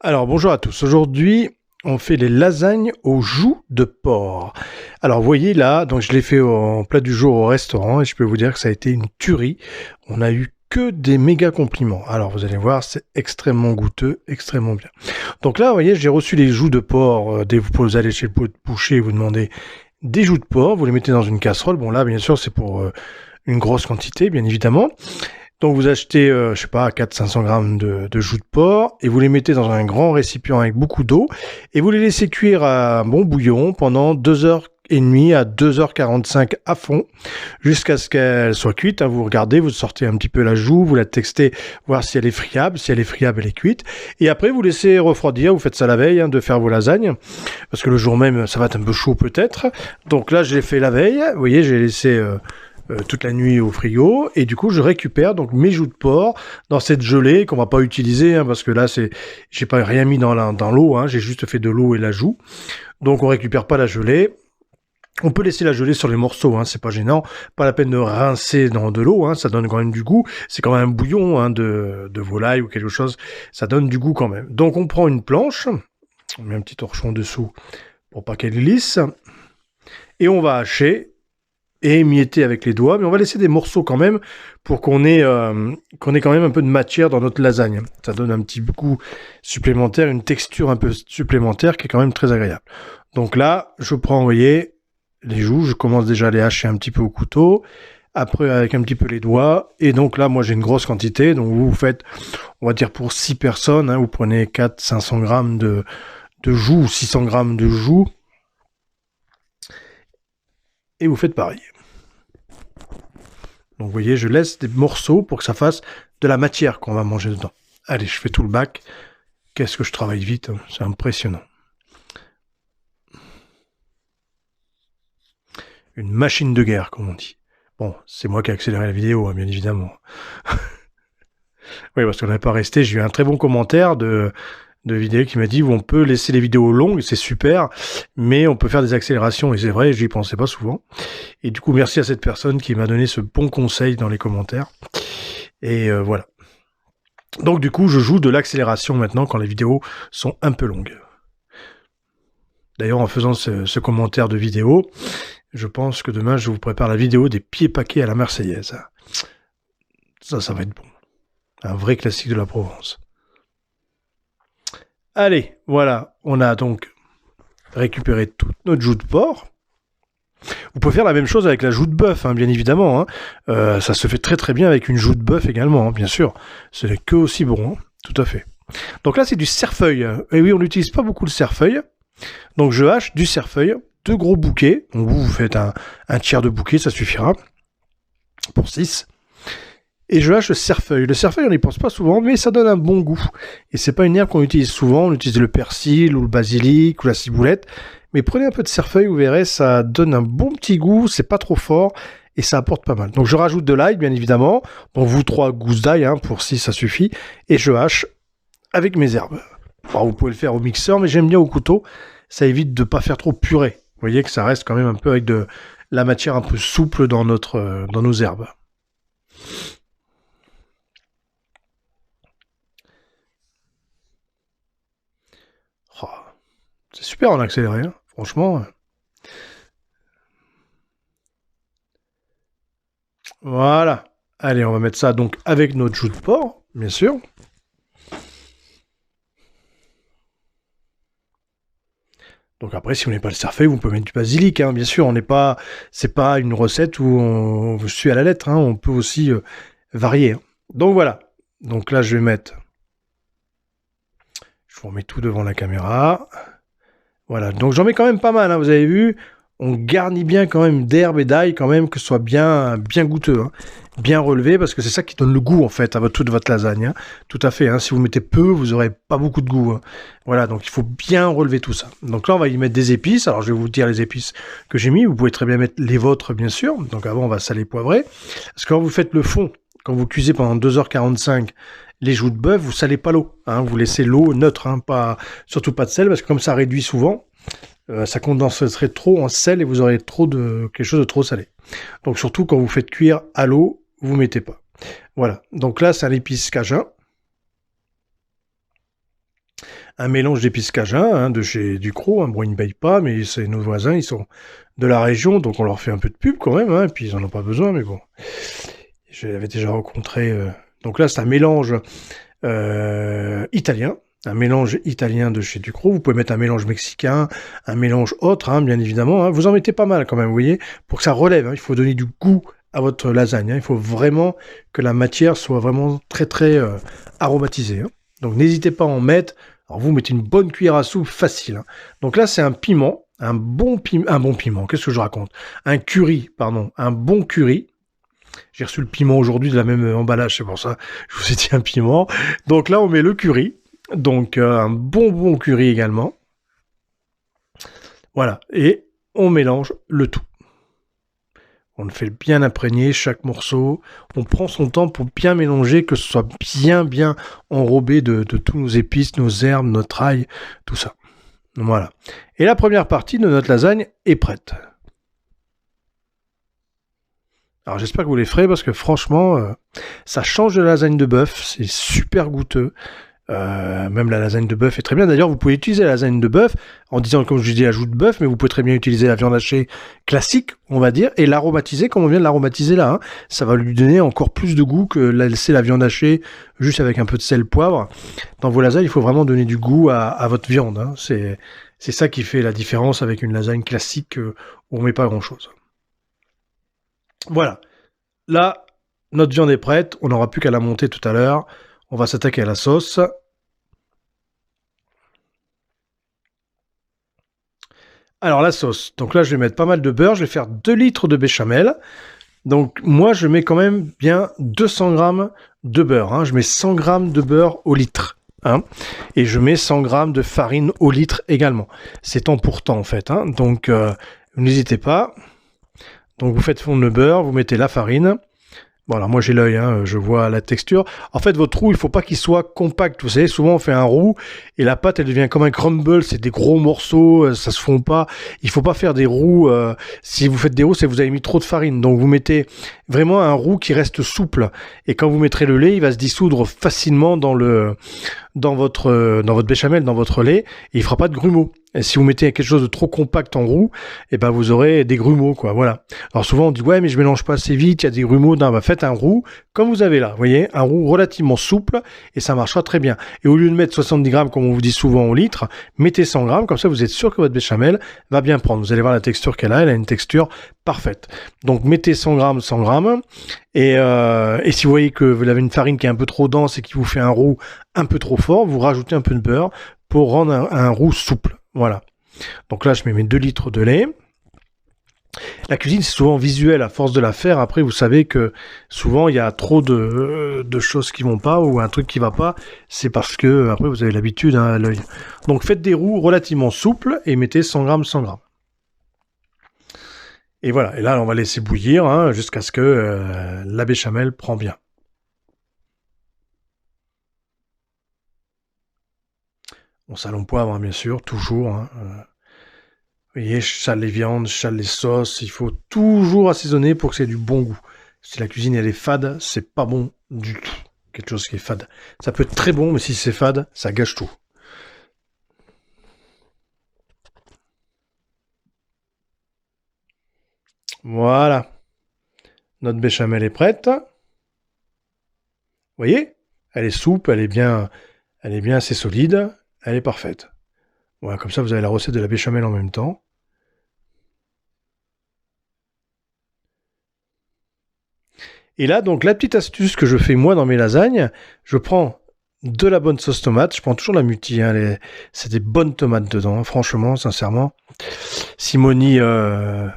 Alors bonjour à tous, aujourd'hui on fait les lasagnes aux joues de porc. Alors vous voyez là, donc je l'ai fait en plat du jour au restaurant et je peux vous dire que ça a été une tuerie. On a eu que des méga compliments. Alors vous allez voir, c'est extrêmement goûteux, extrêmement bien. Donc là, vous voyez, j'ai reçu les joues de porc. Dès que vous allez chez le boucher, vous demandez des joues de porc, vous les mettez dans une casserole. Bon là, bien sûr, c'est pour une grosse quantité, bien évidemment. Donc vous achetez, je sais pas, 400-500 grammes de joues de porc et vous les mettez dans un grand récipient avec beaucoup d'eau et vous les laissez cuire à un bon bouillon pendant 2h30 à 2h45 à fond jusqu'à ce qu'elle soit cuite. Vous regardez, vous sortez un petit peu la joue, vous la textez, voir si elle est friable. Si elle est friable, elle est cuite. Et après, vous laissez refroidir. Vous faites ça la veille de faire vos lasagnes parce que le jour même, ça va être un peu chaud peut-être. Donc là, je l'ai fait la veille. Vous voyez, j'ai laissé toute la nuit au frigo et du coup je récupère donc mes joues de porc dans cette gelée qu'on va pas utiliser parce que là c'est j'ai pas rien mis dans l'eau, j'ai juste fait de l'eau et la joue, donc on récupère pas la gelée. On peut laisser la gelée sur les morceaux, c'est pas gênant, pas la peine de rincer dans de l'eau, ça donne quand même du goût, c'est quand même un bouillon de volaille ou quelque chose, ça donne du goût quand même. Donc on prend une planche, on met un petit torchon dessous pour pas qu'elle glisse et on va hacher et émietter avec les doigts, mais on va laisser des morceaux quand même pour qu'on ait quand même un peu de matière dans notre lasagne. Ça donne un petit goût supplémentaire, une texture un peu supplémentaire qui est quand même très agréable. Donc là, je prends, vous voyez, les joues, je commence déjà à les hacher un petit peu au couteau, après avec un petit peu les doigts, et donc là, moi j'ai une grosse quantité, donc vous faites, on va dire pour 6 personnes, vous prenez 400-500 grammes de joues, 600 grammes de joues, et vous faites pareil. Donc vous voyez, je laisse des morceaux pour que ça fasse de la matière qu'on va manger dedans. Allez, je fais tout le bac. Qu'est-ce que je travaille vite, c'est impressionnant. Une machine de guerre, comme on dit. Bon, c'est moi qui ai accéléré la vidéo, bien évidemment. Oui, parce qu'on n'avait pas resté. J'ai eu un très bon commentaire de vidéo qui m'a dit on peut laisser les vidéos longues, c'est super, mais on peut faire des accélérations. Et c'est vrai, j'y pensais pas souvent. Et du coup, merci à cette personne qui m'a donné ce bon conseil dans les commentaires. Et voilà. Donc du coup, je joue de l'accélération maintenant quand les vidéos sont un peu longues. D'ailleurs, en faisant ce commentaire de vidéo, je pense que demain, je vous prépare la vidéo des pieds paquets à la Marseillaise. Ça va être bon. Un vrai classique de la Provence. Allez, voilà, on a donc récupéré toute notre joue de porc. Vous pouvez faire la même chose avec la joue de bœuf, bien évidemment. Ça se fait très très bien avec une joue de bœuf également, bien sûr. Ce n'est que aussi bon, tout à fait. Donc là, c'est du cerfeuil. Et oui, on n'utilise pas beaucoup le cerfeuil. Donc je hache du cerfeuil, 2 gros bouquets. Donc vous faites un tiers de bouquet, ça suffira. Pour 6. Et je hache le cerfeuil. Le cerfeuil, on n'y pense pas souvent, mais ça donne un bon goût. Et c'est pas une herbe qu'on utilise souvent. On utilise le persil ou le basilic ou la ciboulette. Mais prenez un peu de cerfeuil, vous verrez, ça donne un bon petit goût, c'est pas trop fort et ça apporte pas mal. Donc je rajoute de l'ail, bien évidemment. Donc vous 3 gousses d'ail, pour 6 ça suffit. Et je hache avec mes herbes. Alors, vous pouvez le faire au mixeur, mais j'aime bien au couteau. Ça évite de pas faire trop purée. Vous voyez que ça reste quand même un peu avec de la matière un peu souple dans nos herbes. Oh, c'est super en accéléré, franchement. Voilà. Allez, on va mettre ça donc avec notre jus de porc, bien sûr. Donc après, si vous n'avez pas le cerfeuil, vous pouvez mettre du basilic, bien sûr. C'est pas une recette où on suit à la lettre. On peut aussi varier. Donc voilà. Donc là, je vous remets tout devant la caméra. Voilà. Donc j'en mets quand même pas mal. Vous avez vu, on garnit bien quand même d'herbe et d'ail quand même, que ce soit bien goûteux, bien relevé, parce que c'est ça qui donne le goût en fait à toute votre lasagne. Tout à fait. Si vous mettez peu, vous n'aurez pas beaucoup de goût. Voilà, donc il faut bien relever tout ça. Donc là, on va y mettre des épices. Alors je vais vous dire les épices que j'ai mis. Vous pouvez très bien mettre les vôtres, bien sûr. Donc avant, on va saler, poivrer. Parce que quand vous faites le fond, quand vous cuisez pendant 2h45 les joues de bœuf, vous salez pas l'eau. Vous laissez l'eau neutre, surtout pas de sel, parce que comme ça réduit souvent, ça condenserait trop en sel et vous aurez quelque chose de trop salé. Donc surtout quand vous faites cuire à l'eau, vous mettez pas. Voilà. Donc là, c'est un épice cajun. un mélange d'épices cajun, hein, de chez Ducrot. Bon, ils ne payent pas, mais c'est nos voisins, ils sont de la région, donc on leur fait un peu de pub quand même, hein, et puis ils en ont pas besoin, mais bon. Je l'avais déjà rencontré. Donc là, c'est un mélange italien. Un mélange italien de chez Ducrot. Vous pouvez mettre un mélange mexicain, un mélange autre, hein, bien évidemment. Hein. Vous en mettez pas mal quand même, vous voyez, pour que ça relève. Hein. Il faut donner du goût à votre lasagne. Hein. Il faut vraiment que la matière soit vraiment très très aromatisée. Hein. Donc n'hésitez pas à en mettre. Alors vous mettez une bonne cuillère à soupe facile. Hein. Donc là, c'est un piment, un bon piment. Qu'est-ce que je raconte? Un curry, pardon, un bon curry. J'ai reçu le piment aujourd'hui de la même emballage, c'est pour ça je vous ai dit un piment. Donc là, on met le curry. Donc un bon curry également. Voilà. Et on mélange le tout. On le fait bien imprégner chaque morceau. On prend son temps pour bien mélanger, que ce soit bien enrobé de tous nos épices, nos herbes, notre ail, tout ça. Voilà. Et la première partie de notre lasagne est prête. Alors j'espère que vous les ferez parce que franchement, ça change de la lasagne de bœuf, c'est super goûteux. Même la lasagne de bœuf est très bien. D'ailleurs, vous pouvez utiliser la lasagne de bœuf en disant, comme je dis, ajout de bœuf, mais vous pouvez très bien utiliser la viande hachée classique, on va dire, et l'aromatiser comme on vient de l'aromatiser là. Hein. Ça va lui donner encore plus de goût que laisser la viande hachée juste avec un peu de sel, poivre. Dans vos lasagnes, il faut vraiment donner du goût à votre viande. Hein. C'est ça qui fait la différence avec une lasagne classique où on met pas grand-chose. Voilà. Là, notre viande est prête. On n'aura plus qu'à la monter tout à l'heure. On va s'attaquer à la sauce. Alors la sauce. Donc là, je vais mettre pas mal de beurre. Je vais faire 2 litres de béchamel. Donc moi, je mets quand même bien 200 grammes de beurre. Hein. Je mets 100 grammes de beurre au litre. Hein. Et je mets 100 grammes de farine au litre également. C'est temps pour temps en fait. Hein. Donc n'hésitez pas. Donc vous faites fondre le beurre, vous mettez la farine. Bon alors moi j'ai l'œil, hein, je vois la texture. En fait votre roux, il faut pas qu'il soit compact. Vous savez, souvent on fait un roux et la pâte elle devient comme un crumble, c'est des gros morceaux, ça se fond pas. Il faut pas faire des roux. Si vous faites des roux, c'est que vous avez mis trop de farine. Donc vous mettez vraiment un roux qui reste souple. Et quand vous mettrez le lait, il va se dissoudre facilement dans votre béchamel, dans votre lait, et il fera pas de grumeaux. Et si vous mettez quelque chose de trop compact en roux, et ben vous aurez des grumeaux, quoi. Voilà. Alors souvent on dit ouais mais je mélange pas assez vite, il y a des grumeaux. Non, bah faites un roux comme vous avez là, vous voyez, un roux relativement souple et ça marchera très bien. Et au lieu de mettre 70 grammes comme on vous dit souvent au litre, mettez 100 grammes, comme ça vous êtes sûr que votre béchamel va bien prendre. Vous allez voir la texture qu'elle a, elle a une texture parfaite. Donc mettez 100 grammes, 100 grammes. Et si vous voyez que vous avez une farine qui est un peu trop dense et qui vous fait un roux un peu trop fort, vous rajoutez un peu de beurre pour rendre un roux souple. Voilà. Donc là, je mets mes 2 litres de lait. La cuisine, c'est souvent visuel à force de la faire. Après, vous savez que souvent, il y a trop de choses qui vont pas ou un truc qui va pas. C'est parce que, après, vous avez l'habitude hein, à l'œil. Donc, faites des roux relativement souples et mettez 100 grammes, 100 grammes. Et voilà. Et là, on va laisser bouillir hein, jusqu'à ce que la béchamel prend bien. Bon, salon poivre, hein, bien sûr, toujours. Hein, vous voyez, je sale les viandes, je sale les sauces. Il faut toujours assaisonner pour que c'est du bon goût. Si la cuisine elle est fade, c'est pas bon du tout. Quelque chose qui est fade. Ça peut être très bon, mais si c'est fade, ça gâche tout. Voilà. Notre béchamel est prête. Vous voyez? Elle est souple, elle est bien assez solide. Elle est parfaite. Voilà, comme ça vous avez la recette de la béchamel en même temps. Et là, donc, la petite astuce que je fais moi dans mes lasagnes, je prends de la bonne sauce tomate. Je prends toujours la Mutti. Hein, c'est des bonnes tomates dedans, hein, franchement, sincèrement. Simoni, le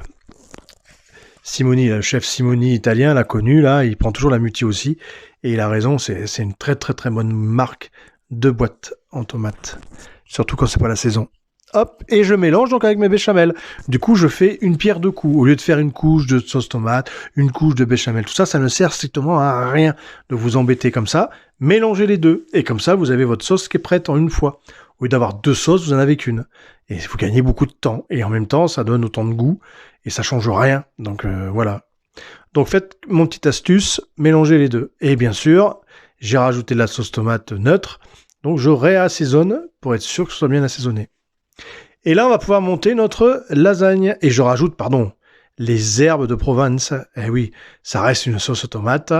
chef Simoni italien, l'a connu, là, il prend toujours la Mutti aussi. Et il a raison, c'est une très très très bonne marque de boîte en tomates. Surtout quand c'est pas la saison. Hop, et je mélange donc avec mes béchamel. Du coup, je fais une pierre deux coups. Au lieu de faire une couche de sauce tomate, une couche de béchamel, tout ça, ça ne sert strictement à rien de vous embêter comme ça. Mélangez les deux. Et comme ça, vous avez votre sauce qui est prête en une fois. Au lieu d'avoir 2 sauces, vous en avez qu'une. Et vous gagnez beaucoup de temps. Et en même temps, ça donne autant de goût. Et ça change rien. Donc voilà. Donc faites mon petite astuce, mélangez les deux. Et bien sûr, j'ai rajouté de la sauce tomate neutre. Donc je réassaisonne pour être sûr que ce soit bien assaisonné. Et là, on va pouvoir monter notre lasagne. Et je rajoute, les herbes de Provence. Eh oui, ça reste une sauce tomate.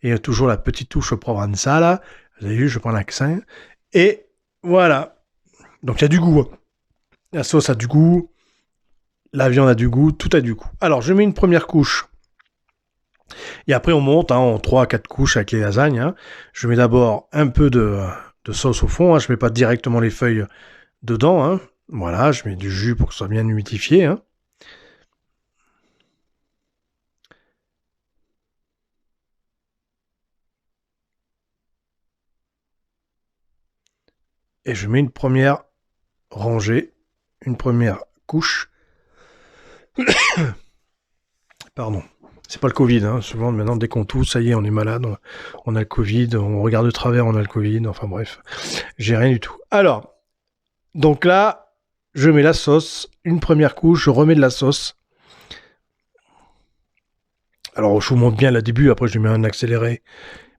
Et toujours la petite touche provençale. Vous avez vu, je prends l'accent. Et voilà. Donc il y a du goût. La sauce a du goût. La viande a du goût. Tout a du goût. Alors, je mets une première couche. Et après, on monte en 3-4 couches avec les lasagnes. Je mets d'abord un peu de sauce au fond. Je ne mets pas directement les feuilles dedans. Voilà, je mets du jus pour que ce soit bien humidifié. Et je mets une première rangée, une première couche. Pardon. C'est pas le Covid, souvent maintenant dès qu'on tousse, ça y est, on est malade, on a le Covid, on regarde de travers, on a le Covid, enfin bref, j'ai rien du tout. Alors, donc là, je mets la sauce, une première couche, je remets de la sauce. Alors je vous montre bien le début, après je mets un accéléré,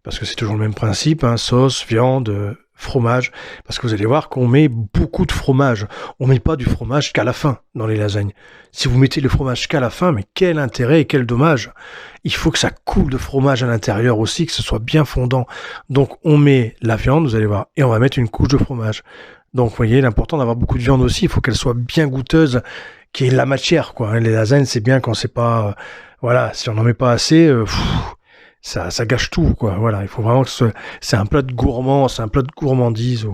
parce que c'est toujours le même principe, sauce, viande, fromage, parce que vous allez voir qu'on met beaucoup de fromage. On met pas du fromage qu'à la fin dans les lasagnes. Si vous mettez le fromage qu'à la fin, mais quel intérêt et quel dommage. Il faut que ça coule de fromage à l'intérieur aussi, que ce soit bien fondant. Donc on met la viande, vous allez voir, et on va mettre une couche de fromage. Donc vous voyez, l'important d'avoir beaucoup de viande aussi, il faut qu'elle soit bien goûteuse, qu'il y ait de la matière, quoi. Les lasagnes, c'est bien quand c'est pas... voilà, si on n'en met pas assez... ça gâche tout, quoi. Voilà, il faut vraiment que c'est un plat de gourmand, c'est un plat de gourmandise.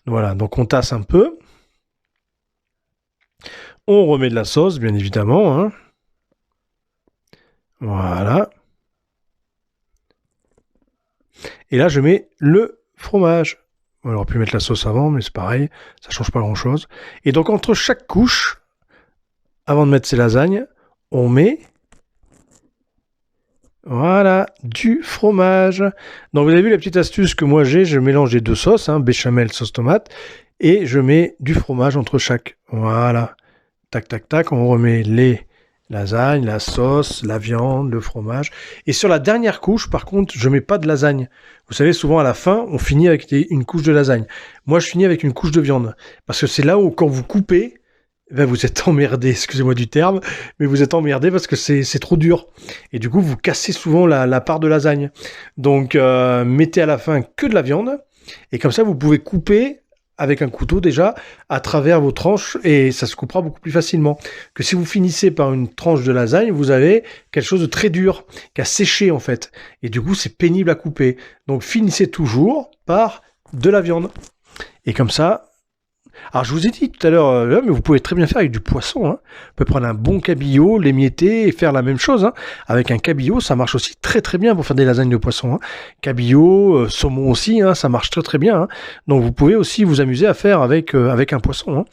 Voilà, donc on tasse un peu. On remet de la sauce, bien évidemment. Voilà. Et là, je mets le fromage. On aurait pu mettre la sauce avant, mais c'est pareil, ça change pas grand-chose. Et donc, entre chaque couche, avant de mettre ces lasagnes, on met... voilà, du fromage. Donc vous avez vu la petite astuce que moi j'ai, je mélange les deux sauces, béchamel, sauce tomate, et je mets du fromage entre chaque. Voilà, tac, tac, tac, on remet les lasagnes, la sauce, la viande, le fromage. Et sur la dernière couche, par contre, je mets pas de lasagne. Vous savez, souvent à la fin, on finit avec une couche de lasagne. Moi, je finis avec une couche de viande. Parce que c'est là où, quand vous coupez, vous êtes emmerdé, excusez-moi du terme, mais vous êtes emmerdé parce que c'est trop dur. Et du coup, vous cassez souvent la part de lasagne. Donc, mettez à la fin que de la viande. Et comme ça, vous pouvez couper avec un couteau déjà à travers vos tranches et ça se coupera beaucoup plus facilement. Que si vous finissez par une tranche de lasagne, vous avez quelque chose de très dur, qui a séché en fait. Et du coup, c'est pénible à couper. Donc, finissez toujours par de la viande. Et comme ça... alors je vous ai dit tout à l'heure, mais vous pouvez très bien faire avec du poisson. Vous pouvez prendre un bon cabillaud, l'émietter et faire la même chose. Avec un cabillaud, ça marche aussi très très bien pour faire des lasagnes de poisson. Cabillaud, saumon aussi, ça marche très très bien. Donc vous pouvez aussi vous amuser à faire avec un poisson.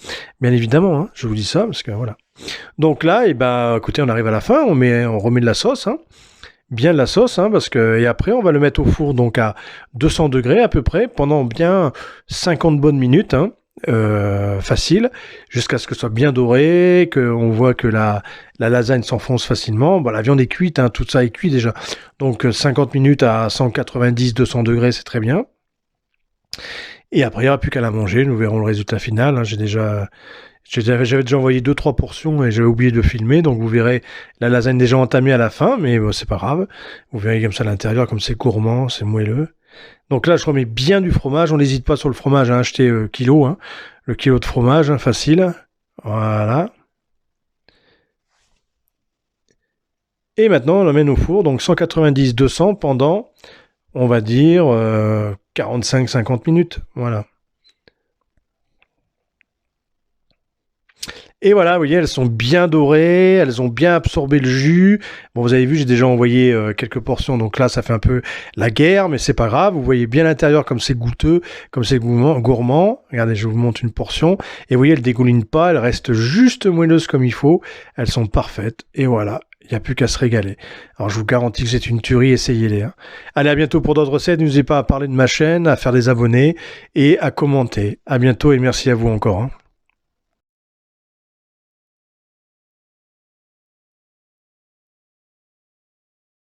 Bien évidemment, je vous dis ça parce que voilà. Donc là, écoutez, on arrive à la fin, on remet de la sauce. Bien de la sauce, parce que et après on va le mettre au four donc à 200 degrés à peu près pendant bien 50 bonnes minutes. Facile, jusqu'à ce que ce soit bien doré, qu'on voit que la lasagne s'enfonce facilement. Bon, la viande est cuite, tout ça est cuit déjà. Donc 50 minutes à 190-200 degrés, c'est très bien. Et après, il n'y aura plus qu'à la manger, nous verrons le résultat final. J'avais déjà envoyé 2-3 portions et j'avais oublié de filmer, donc vous verrez la lasagne déjà entamée à la fin, mais c'est pas grave. Vous verrez comme ça à l'intérieur, comme c'est gourmand, c'est moelleux. Donc là, je remets bien du fromage. On n'hésite pas sur le fromage à acheter kilo. Le kilo de fromage, facile. Voilà. Et maintenant, on l'emmène au four. Donc 190-200 pendant, on va dire, 45-50 minutes. Voilà. Et voilà, vous voyez, elles sont bien dorées, elles ont bien absorbé le jus. Bon, vous avez vu, j'ai déjà envoyé quelques portions, donc là, ça fait un peu la guerre, mais c'est pas grave. Vous voyez bien l'intérieur comme c'est goûteux, comme c'est gourmand. Regardez, je vous montre une portion. Et vous voyez, elles dégoulinent pas, elles restent juste moelleuses comme il faut. Elles sont parfaites. Et voilà, il n'y a plus qu'à se régaler. Alors, je vous garantis que c'est une tuerie, essayez-les. Allez, à bientôt pour d'autres recettes. N'hésitez pas à parler de ma chaîne, à faire des abonnés et à commenter. À bientôt et merci à vous encore.